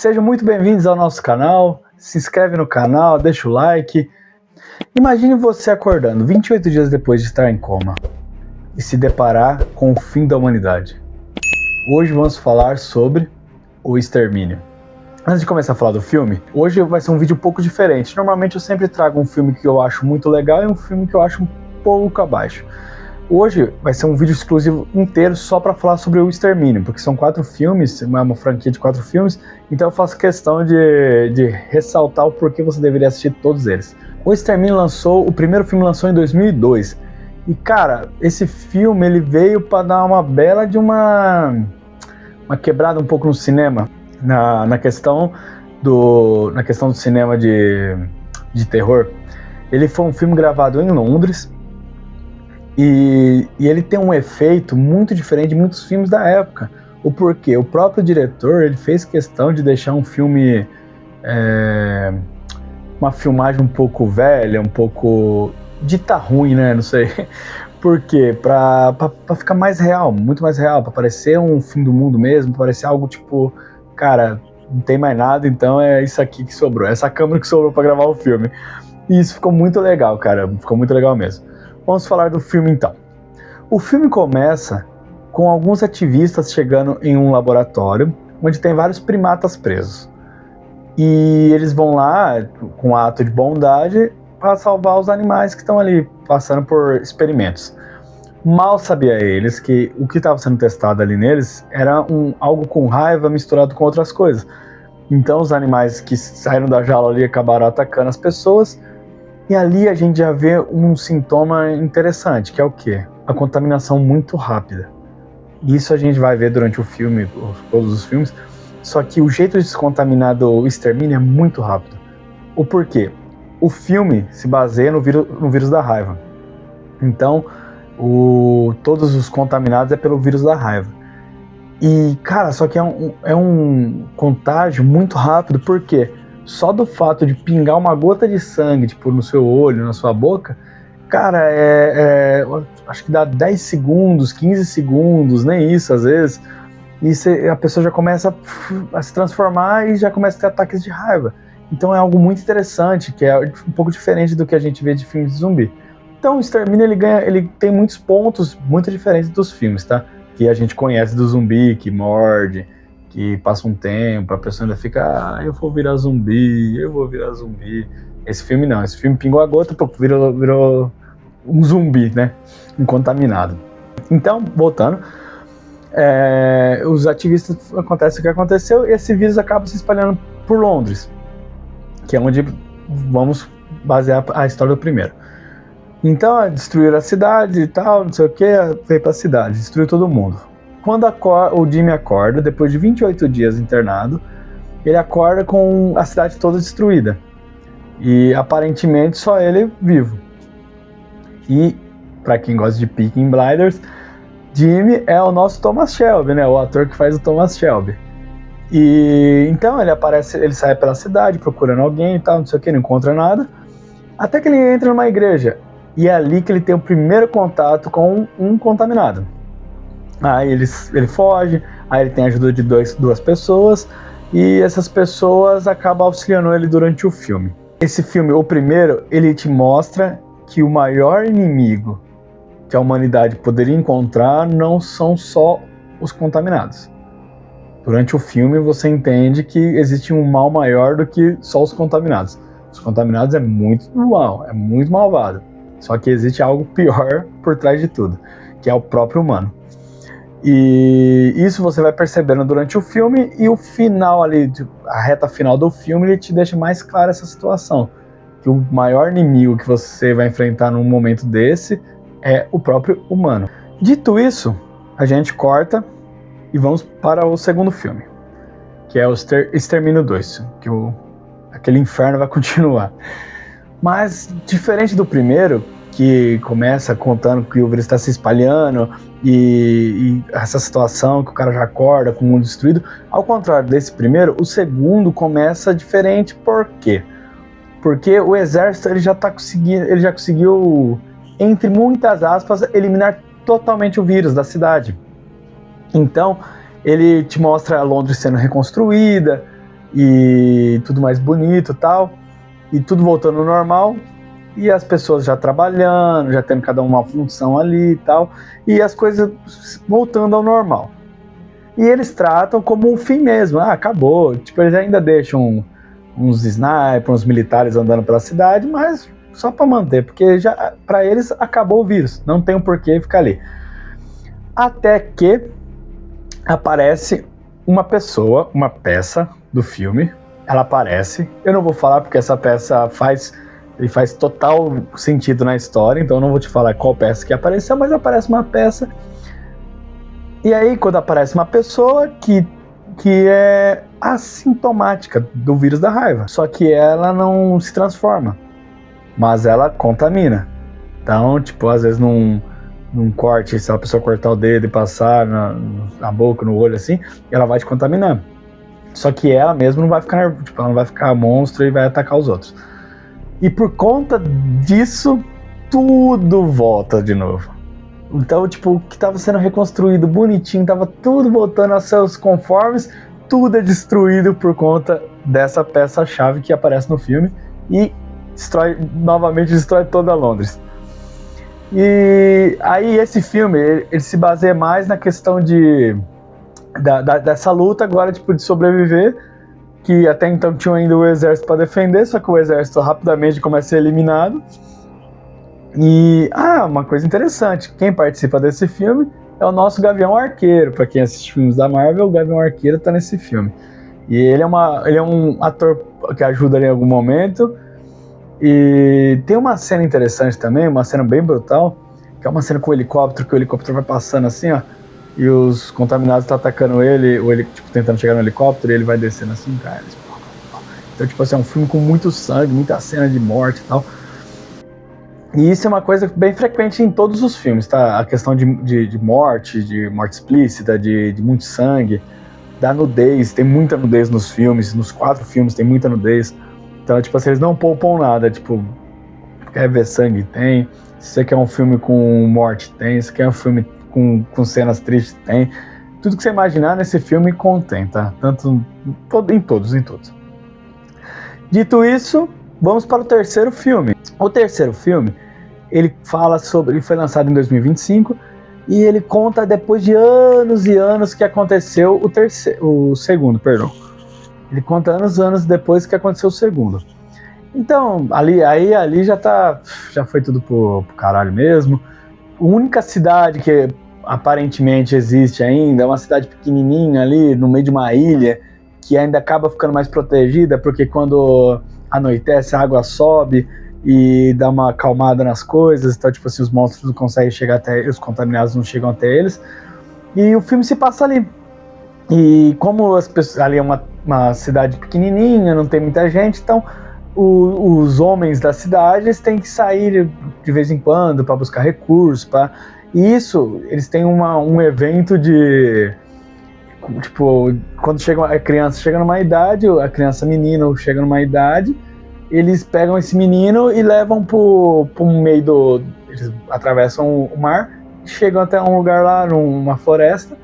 Sejam muito bem-vindos ao nosso canal, se inscreve no canal, deixa o like. Imagine você acordando 28 dias depois de estar em coma e se deparar com o fim da humanidade. Hoje vamos falar sobre o extermínio. Antes de começar a falar do filme, hoje vai ser um vídeo um pouco diferente. Normalmente eu sempre trago um filme que eu acho muito legal e um filme que eu acho um pouco abaixo. Hoje vai ser um vídeo exclusivo inteiro só para falar sobre o extermínio, porque são 4 filmes, é uma franquia de 4 filmes, então eu faço questão de ressaltar o porquê você deveria assistir todos eles. O extermínio o primeiro filme lançou em 2002, e cara, esse filme ele veio para dar uma bela de uma quebrada um pouco no cinema, na questão do cinema de terror. Ele foi um filme gravado em Londres, e ele tem um efeito muito diferente de muitos filmes da época. O porquê? O próprio diretor ele fez questão de deixar um filme, uma filmagem um pouco velha, um pouco dita ruim, né? Não sei. Por quê? Pra ficar mais real, muito mais real, pra parecer um fim do mundo mesmo, pra parecer algo tipo, cara, não tem mais nada, então é isso aqui que sobrou, essa câmera que sobrou pra gravar o filme. E isso ficou muito legal, cara, ficou muito legal mesmo. Vamos falar do filme então. O filme começa com alguns ativistas chegando em um laboratório onde tem vários primatas presos. E eles vão lá com um ato de bondade para salvar os animais que estão ali passando por experimentos. Mal sabia eles que o que estava sendo testado ali neles era algo com raiva misturado com outras coisas. Então os animais que saíram da jaula ali acabaram atacando as pessoas. E ali a gente já vê um sintoma interessante, que é o quê? A contaminação muito rápida. Isso a gente vai ver durante o filme, todos os filmes, só que o jeito de se contaminar do extermínio é muito rápido. O porquê? O filme se baseia no vírus da raiva. Então, todos os contaminados é pelo vírus da raiva. E, cara, só que é um contágio muito rápido, por quê? Só do fato de pingar uma gota de sangue, tipo, no seu olho, na sua boca, cara, acho que dá 10 segundos, 15 segundos, nem isso às vezes, e a pessoa já começa a se transformar e já começa a ter ataques de raiva. Então é algo muito interessante, que é um pouco diferente do que a gente vê de filmes de zumbi. Então o extermínio ele tem muitos pontos muito diferentes dos filmes, tá? Que a gente conhece do zumbi, que morde, que passa um tempo, a pessoa ainda fica, eu vou virar zumbi. Esse filme não, esse filme pingou a gota, virou um zumbi, né, contaminado. Então, voltando, os ativistas, acontece o que aconteceu, e esse vírus acaba se espalhando por Londres, que é onde vamos basear a história do primeiro. Então, destruíram a cidade e tal, não sei o que, veio pra cidade, destruiu todo mundo. Quando o Jimmy acorda, depois de 28 dias internado, ele acorda com a cidade toda destruída. E aparentemente só ele vivo. E, para quem gosta de Peaky Blinders, Jimmy é o nosso Thomas Shelby, né? O ator que faz o Thomas Shelby. E então ele sai pela cidade procurando alguém e tal, não sei o que, não encontra nada. Até que ele entra numa igreja. E é ali que ele tem o primeiro contato com um contaminado. Aí ele foge, aí ele tem a ajuda de duas pessoas, e essas pessoas acabam auxiliando ele durante o filme. Esse filme, o primeiro, ele te mostra que o maior inimigo que a humanidade poderia encontrar não são só os contaminados. Durante o filme você entende que existe um mal maior do que só os contaminados. Os contaminados é muito mal, é muito malvado. Só que existe algo pior por trás de tudo, que é o próprio humano. E isso você vai percebendo durante o filme, e o final ali, a reta final do filme, ele te deixa mais clara essa situação. Que o maior inimigo que você vai enfrentar num momento desse é o próprio humano. Dito isso, a gente corta e vamos para o segundo filme, que é o Extermínio 2, que aquele inferno vai continuar. Mas, diferente do primeiro, que começa contando que o vírus está se espalhando e essa situação que o cara já acorda com o mundo destruído, ao contrário desse primeiro, o segundo começa diferente. Por quê? Porque o exército ele já conseguiu, entre muitas aspas, eliminar totalmente o vírus da cidade. Então, ele te mostra Londres sendo reconstruída, e tudo mais bonito e tal, e tudo voltando ao normal, e as pessoas já trabalhando, já tendo cada uma função ali e tal, e as coisas voltando ao normal. E eles tratam como um fim mesmo, acabou, tipo, eles ainda deixam uns snipers, uns militares andando pela cidade, mas só para manter, porque já para eles acabou o vírus, não tem um porquê ficar ali. Até que aparece uma pessoa, uma peça do filme, ela aparece, eu não vou falar porque essa peça faz total sentido na história, então eu não vou te falar qual peça que apareceu, mas aparece uma peça. E aí quando aparece uma pessoa que é assintomática do vírus da raiva, só que ela não se transforma, mas ela contamina. Então, tipo, às vezes num corte, se a pessoa cortar o dedo e passar na boca, no olho, assim, ela vai te contaminar. Só que ela mesma não vai ficar nervosa, tipo, ela não vai ficar monstro e vai atacar os outros. E por conta disso, tudo volta de novo. Então, tipo, o que estava sendo reconstruído bonitinho, estava tudo voltando aos seus conformes, tudo é destruído por conta dessa peça-chave que aparece no filme e novamente destrói toda Londres. E aí esse filme, ele se baseia mais na questão dessa luta agora, tipo, de sobreviver, que até então tinha ainda o exército para defender, só que o exército rapidamente começa a ser eliminado. E, uma coisa interessante, quem participa desse filme é o nosso Gavião Arqueiro. Para quem assiste filmes da Marvel, o Gavião Arqueiro tá nesse filme. E ele é um ator que ajuda ali em algum momento. E tem uma cena interessante também, uma cena bem brutal, que é uma cena com o helicóptero, que o helicóptero vai passando assim, ó, e os contaminados estão atacando ele, tipo, tentando chegar no helicóptero, e ele vai descendo assim, cara. Então, tipo assim, é um filme com muito sangue, muita cena de morte e tal. E isso é uma coisa bem frequente em todos os filmes, tá? A questão de morte explícita, de muito sangue, da nudez, tem muita nudez nos filmes, nos 4 filmes tem muita nudez. Então, tipo assim, eles não poupam nada, tipo, quer ver sangue? Tem. Se você quer um filme com morte? Tem. Se você quer um filme com cenas tristes? Tem. Tudo que você imaginar nesse filme contém, tá? Tanto em todos. Dito isso, vamos para o terceiro filme. O terceiro filme, ele foi lançado em 2025 e ele conta depois de anos e anos que aconteceu o segundo. Ele conta anos depois que aconteceu o segundo. Então, ali já foi tudo pro caralho mesmo. A única cidade que aparentemente existe ainda é uma cidade pequenininha ali, no meio de uma ilha, que ainda acaba ficando mais protegida, porque quando anoitece a água sobe e dá uma acalmada nas coisas, então, tipo assim, os monstros não conseguem chegar até, os contaminados não chegam até eles. E o filme se passa ali. E como as pessoas, ali é uma cidade pequenininha, não tem muita gente, então os homens da cidade eles têm que sair de vez em quando para buscar recursos, e isso, eles têm um evento de, tipo, quando a criança chega numa idade, a criança menina chega numa idade, eles pegam esse menino e levam pro meio eles atravessam o mar, chegam até um lugar lá, numa floresta,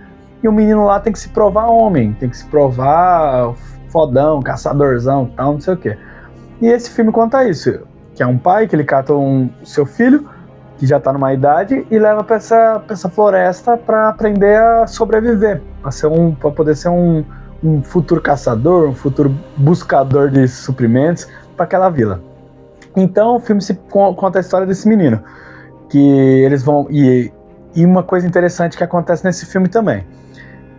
e o menino lá tem que se provar homem, tem que se provar fodão, caçadorzão, tal, não sei o quê. E esse filme conta isso, que é um pai que ele cata seu filho, que já tá numa idade, e leva pra essa floresta para aprender a sobreviver, para poder ser um futuro caçador, um futuro buscador de suprimentos para aquela vila. Então o filme conta a história desse menino, que eles vão... E uma coisa interessante que acontece nesse filme também,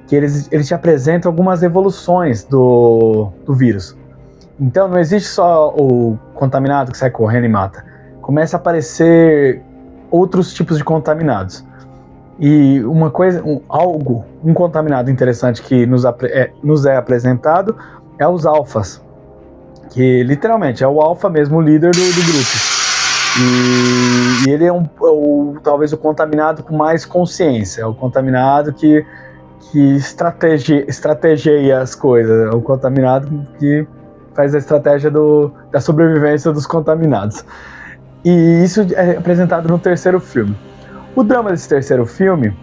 que eles te apresentam algumas evoluções do vírus. Então não existe só o contaminado que sai correndo e mata. Começa a aparecer outros tipos de contaminados. E uma coisa, um contaminado interessante que nos é apresentado é os alfas, que literalmente é o alfa mesmo, o líder do grupo. E ele é talvez o contaminado com mais consciência, é o contaminado que estrategia as coisas, é o contaminado que faz a estratégia da sobrevivência dos contaminados. E isso é apresentado no terceiro filme. O drama desse terceiro filme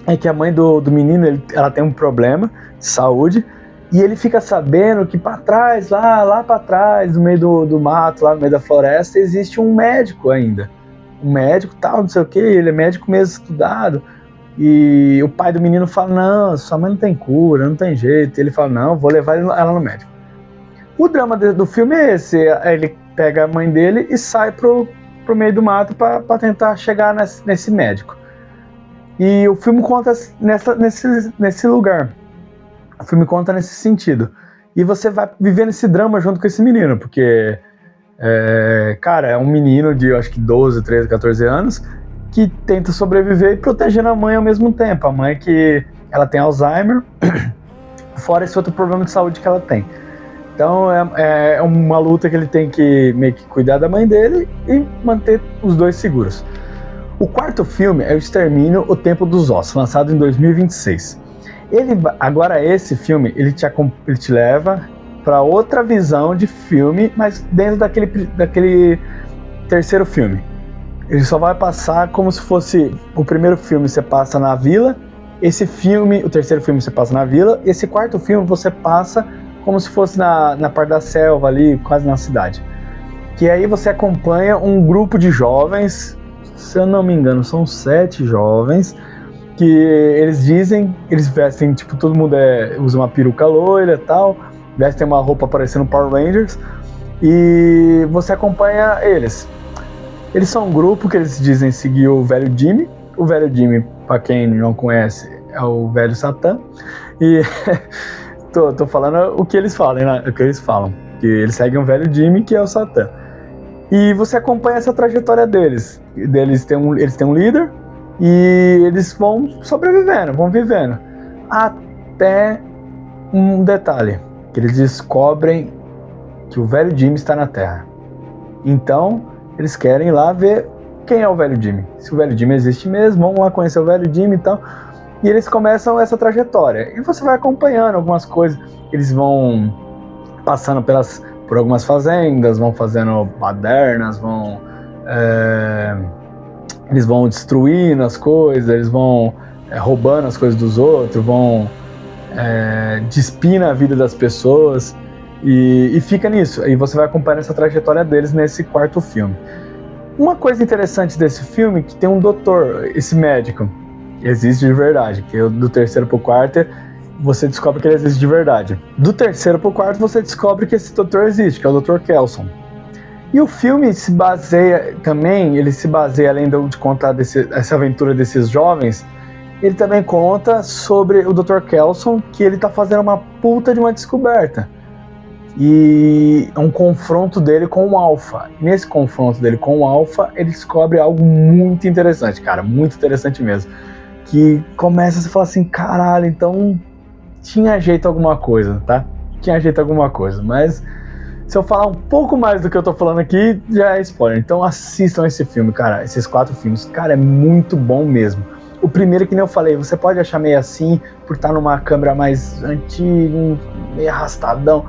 é que a mãe do menino ela tem um problema de saúde E ele fica sabendo que para trás, lá para trás, no meio do mato, lá no meio da floresta, existe um médico ainda. Um médico tal, não sei o que, ele é médico mesmo estudado. E o pai do menino fala, não, sua mãe não tem cura, não tem jeito. E ele fala, não, vou levar ela no médico. O drama do filme é esse, ele pega a mãe dele e sai pro meio do mato para tentar chegar nesse médico. E o filme conta nesse lugar. O filme conta nesse sentido. E você vai vivendo esse drama junto com esse menino, porque, cara, é um menino de, acho que 12, 13, 14 anos, que tenta sobreviver e protegendo a mãe ao mesmo tempo. A mãe que ela tem Alzheimer, fora esse outro problema de saúde que ela tem. Então é uma luta que ele tem que meio que cuidar da mãe dele e manter os dois seguros. O quarto filme é O Extermínio, O Tempo dos Ossos, lançado em 2026. Agora esse filme, ele te leva para outra visão de filme, mas dentro daquele terceiro filme. Ele só vai passar como se fosse o primeiro filme você passa na vila, o terceiro filme você passa na vila, esse quarto filme você passa como se fosse na parte da selva ali, quase na cidade. Que aí você acompanha um grupo de jovens, se eu não me engano, são 7 jovens, que eles vestem, tipo, todo mundo usa uma peruca loira e tal, vestem uma roupa parecendo Power Rangers, e você acompanha eles. Eles são um grupo que eles dizem seguir o velho Jimmy. O velho Jimmy, pra quem não conhece, é o velho Satã. E tô falando o que eles falam, né? O que eles falam. Que eles seguem o velho Jimmy, que é o Satã. E você acompanha essa trajetória deles. Eles têm um líder e eles vão sobrevivendo, vão vivendo. Até um detalhe, que eles descobrem que o velho Jimmy está na Terra. Então, eles querem ir lá ver quem é o velho Jimmy. Se o velho Jimmy existe mesmo, vamos lá conhecer o velho Jimmy e tal. E eles começam essa trajetória. E você vai acompanhando algumas coisas. Eles vão passando por algumas fazendas, vão fazendo badernas, eles vão destruindo as coisas, eles vão roubando as coisas dos outros, vão despindo a vida das pessoas. E fica nisso. E você vai acompanhando essa trajetória deles nesse quarto filme. Uma coisa interessante desse filme é que tem um doutor, esse médico, existe de verdade, que do terceiro pro quarto você descobre que ele existe de verdade. Do terceiro pro quarto você descobre que esse doutor existe, que é o Dr. Kelson. E o filme se baseia também, além de contar essa aventura desses jovens, ele também conta sobre o Dr. Kelson, que ele tá fazendo uma puta de uma descoberta. E é um confronto dele com o Alpha. Nesse confronto dele com o Alpha, ele descobre algo muito interessante, cara, muito interessante mesmo. Que começa a se falar assim, caralho, então tinha jeito alguma coisa, tá? Tinha jeito alguma coisa, mas se eu falar um pouco mais do que eu tô falando aqui, já é spoiler. Então assistam esse filme, cara, esses 4 filmes. Cara, é muito bom mesmo. O primeiro, que nem eu falei, você pode achar meio assim, por estar numa câmera mais antiga, meio arrastadão.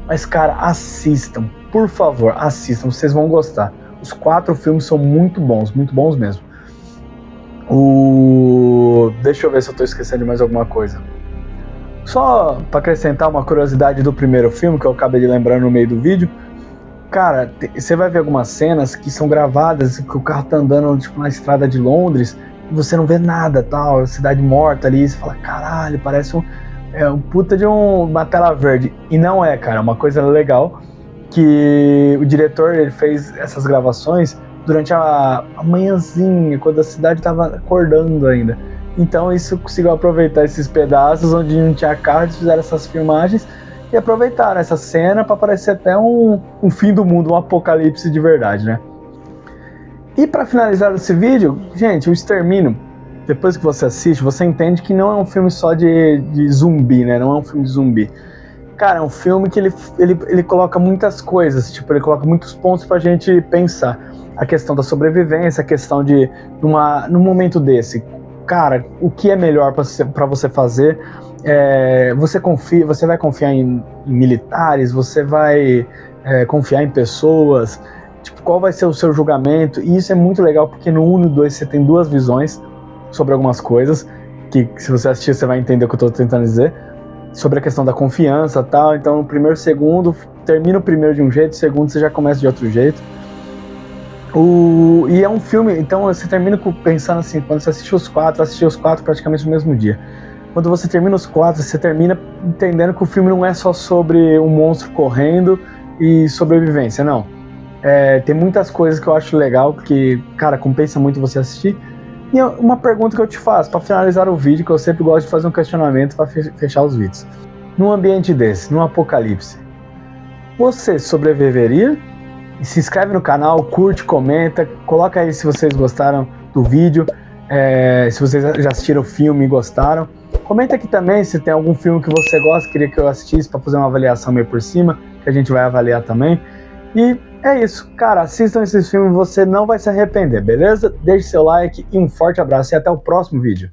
Mas, cara, assistam. Por favor, assistam. Vocês vão gostar. Os 4 filmes são muito bons mesmo. Deixa eu ver se eu tô esquecendo de mais alguma coisa. Só pra acrescentar uma curiosidade do primeiro filme, que eu acabei de lembrar no meio do vídeo. Cara, você vai ver algumas cenas que são gravadas, que o carro tá andando tipo, na estrada de Londres, e você não vê nada, tal, cidade morta ali, você fala, caralho, parece um puta de uma tela verde. E não é, cara, uma coisa legal, que o diretor, ele fez essas gravações durante a manhãzinha, quando a cidade tava acordando ainda. Então isso conseguiu aproveitar esses pedaços onde não tinha carro, eles fizeram essas filmagens e aproveitaram essa cena para parecer até um fim do mundo, um apocalipse de verdade, né? E para finalizar esse vídeo, gente, O Extermínio, depois que você assiste, você entende que não é um filme só de zumbi, né? Não é um filme de zumbi. Cara, é um filme que ele coloca muitas coisas, tipo, ele coloca muitos pontos pra gente pensar. A questão da sobrevivência, a questão de, num momento desse, cara, o que é melhor para você fazer? Você vai confiar em militares? Você vai confiar em pessoas? Tipo, qual vai ser o seu julgamento? E isso é muito legal, porque no 1 e no 2 você tem 2 visões sobre algumas coisas, que se você assistir você vai entender o que eu estou tentando dizer. sobre a questão da confiança e tal. Então, o primeiro, segundo, termina o primeiro de um jeito, o segundo você já começa de outro jeito. E é um filme, então você termina pensando assim, quando você assistiu os quatro praticamente no mesmo dia. Quando você termina os 4, você termina entendendo que o filme não é só sobre um monstro correndo e sobrevivência, não. Tem muitas coisas que eu acho legal, que, cara, compensa muito você assistir. E uma pergunta que eu te faço, para finalizar o vídeo, que eu sempre gosto de fazer um questionamento para fechar os vídeos. Num ambiente desse, num apocalipse, você sobreviveria? Se inscreve no canal, curte, comenta, coloca aí se vocês gostaram do vídeo, se vocês já assistiram o filme e gostaram. Comenta aqui também se tem algum filme que você gosta, queria que eu assistisse para fazer uma avaliação meio por cima, que a gente vai avaliar também. E é isso, cara, assistam esses filmes, você não vai se arrepender, beleza? Deixe seu like e um forte abraço e até o próximo vídeo.